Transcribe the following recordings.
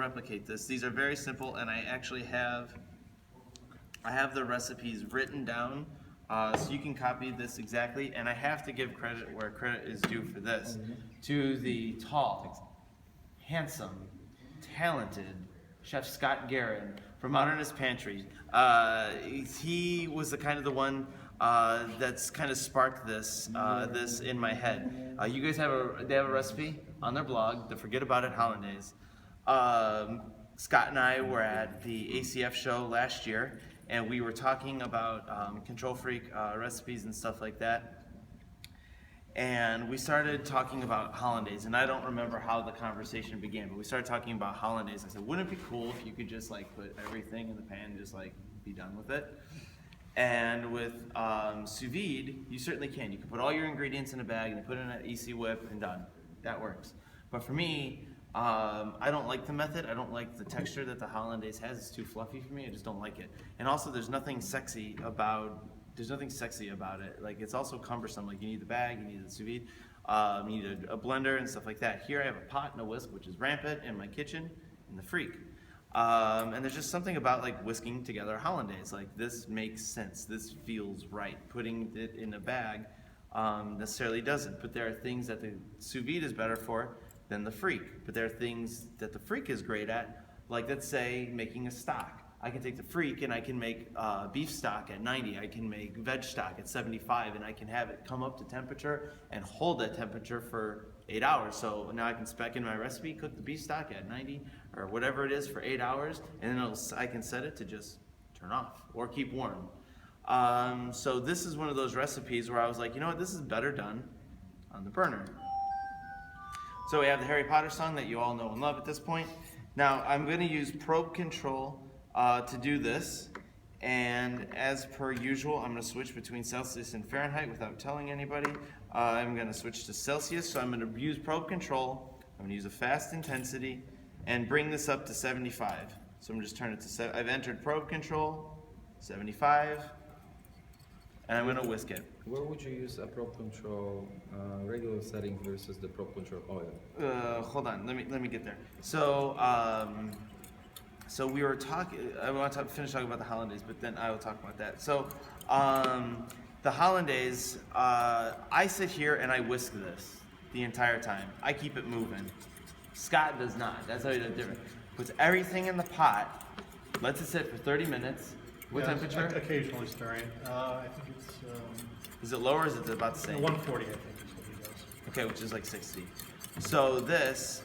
replicate this. These are very simple, and I actually have the recipes written down, so you can copy this exactly. And I have to give credit where credit is due for this, to the tall, handsome, talented Chef Scott Guerin from Modernist Pantry. He was the one that's kind of sparked this in my head. You guys have a recipe on their blog, the Forget About It Hollandaise. Scott and I were at the ACF show last year, and we were talking about Control Freak recipes and stuff like that. And we started talking about hollandaise, and I don't remember how the conversation began, but we started talking about hollandaise. I said, wouldn't it be cool if you could just put everything in the pan and just be done with it? And with sous vide, you certainly can. You can put all your ingredients in a bag and put it in an EC whip and done. That works. But for me, I don't like the method. I don't like the texture that the hollandaise has. It's too fluffy for me. I just don't like it. And also, there's nothing sexy about it. It's also cumbersome. You need the bag, you need the sous vide, you need a blender and stuff like that. Here I have a pot and a whisk, which is rampant in my kitchen, in the Freak. And there's just something about whisking together hollandaise. This makes sense. This feels right. Putting it in a bag necessarily doesn't. But there are things that the sous vide is better for than the Freak. But there are things that the Freak is great at, let's say making a stock. I can take the Freak and I can make beef stock at 90. I can make veg stock at 75, and I can have it come up to temperature and hold that temperature for 8 hours. So now I can spec in my recipe, cook the beef stock at 90 or whatever it is for 8 hours, and then I can set it to just turn off or keep warm. So this is one of those recipes where I was like, you know what, this is better done on the burner. So we have the Harry Potter song that you all know and love at this point. Now I'm going to use probe control to do this, and as per usual, I'm going to switch between Celsius and Fahrenheit without telling anybody. I'm going to switch to Celsius, so I'm going to use probe control. I'm going to use a fast intensity and bring this up to 75. So I'm just turn it to I've entered probe control, 75, and I'm going to whisk it. Where would you use a probe control regular setting versus the probe control oil? Hold on, let me get there. So we were talking, I want to finish talking about the hollandaise, but then I will talk about that. So the hollandaise, I sit here and I whisk this the entire time. I keep it moving. Scott does not. That's how he does it different. Puts everything in the pot, lets it sit for 30 minutes. What temperature? Occasionally stirring. I think it's... is it lower or is it about the same? 140, I think is what he does. Okay, which is 60. So this,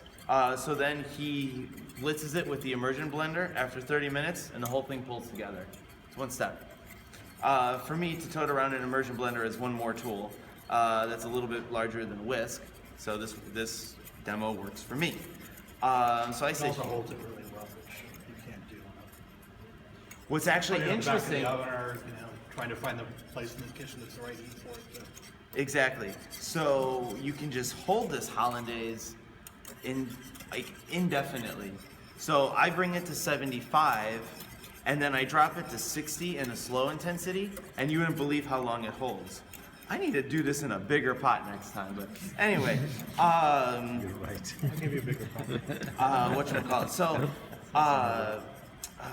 so then he blitzes it with the immersion blender after 30 minutes, and the whole thing pulls together. It's one step. For me, to tote around an immersion blender is one more tool that's a little bit larger than a whisk. So this demo works for me. So I say. It also holds it really well, which you can't do. What's actually interesting. Back in the oven, or trying to find the place in the kitchen that's the right heat for it. Exactly. So you can just hold this hollandaise indefinitely. So I bring it to 75, and then I drop it to 60 in a slow intensity, and you wouldn't believe how long it holds. I need to do this in a bigger pot next time, but anyway. You're right. I'll give you a bigger pot. Whatchamacallit. So,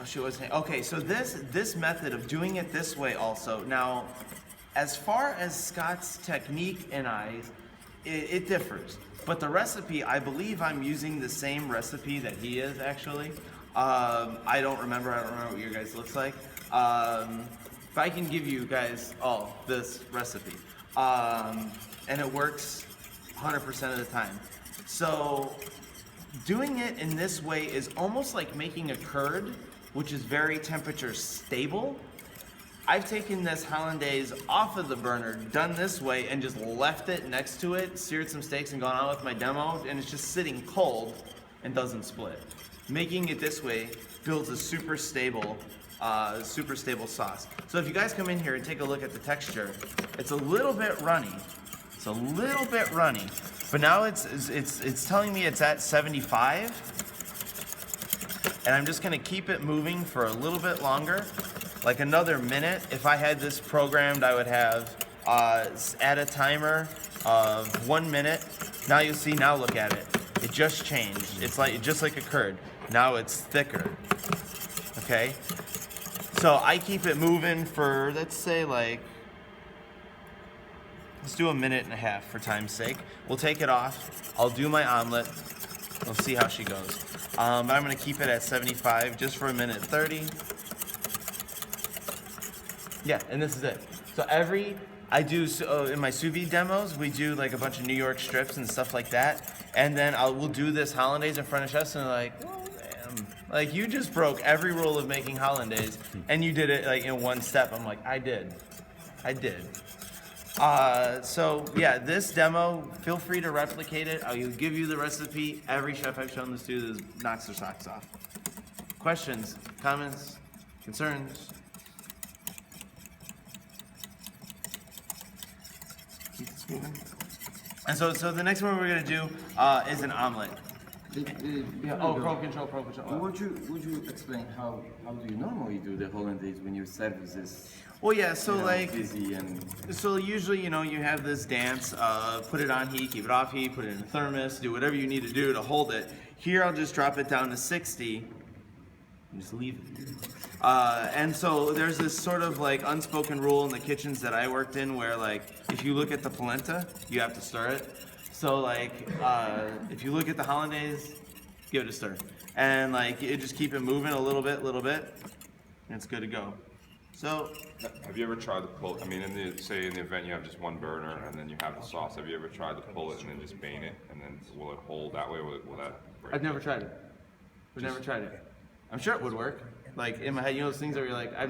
she was saying, okay, so this method of doing it this way also, now, as far as Scott's technique and it differs. But the recipe, I believe I'm using the same recipe that he is, actually. I don't remember what your guys looks like. If I can give you guys all this recipe. And it works 100% of the time. So doing it in this way is almost like making a curd, which is very temperature stable. I've taken this hollandaise off of the burner, done this way, and just left it next to it, seared some steaks and gone on with my demo, and it's just sitting cold and doesn't split. Making it this way builds a super stable sauce. So if you guys come in here and take a look at the texture, it's a little bit runny. It's a little bit runny, but now it's telling me it's at 75, and I'm just gonna keep it moving for a little bit longer. Like another minute. If I had this programmed, I would have add a timer of 1 minute. Now you see, now look at it. It just changed. It's just like a curd. Now it's thicker. Okay? So I keep it moving for, let's say, like, let's do 1.5 minutes for time's sake. We'll take it off. I'll do my omelet. We'll see how she goes. I'm gonna keep it at 75 just for 1:30. Yeah, and this is it. So I do, in my sous vide demos, we do like a bunch of New York strips and stuff like that. And then we'll do this hollandaise in front of chefs and they're like, oh, damn. Like, you just broke every rule of making hollandaise and you did it like in one step. I'm like, I did. So yeah, this demo, feel free to replicate it. I'll give you the recipe. Every chef I've shown this to knocks their socks off. Questions, comments, concerns? Keep this moving. And so the next one we're gonna do is an omelet. Pro control. Would you explain how do you normally do the hollandaise when your service is Well, yeah, so like, busy and so usually, you have this dance, put it on heat, keep it off heat, put it in a thermos, do whatever you need to do to hold it. Here, I'll just drop it down to 60 and just leave it. And so there's this sort of like unspoken rule in the kitchens that I worked in where like, if you look at the polenta, you have to stir it. So like, if you look at the hollandaise, give it a stir. And like, you just keep it moving a little bit, and it's good to go. So, Have you ever tried to pull? I mean, say in the event you have just one burner and then you have the sauce. Have you ever tried to pull it and then just vein it, and then will it hold that way? Will that break? I've never tried it. I'm sure it would work. Like in my head, those things where you're like, I've never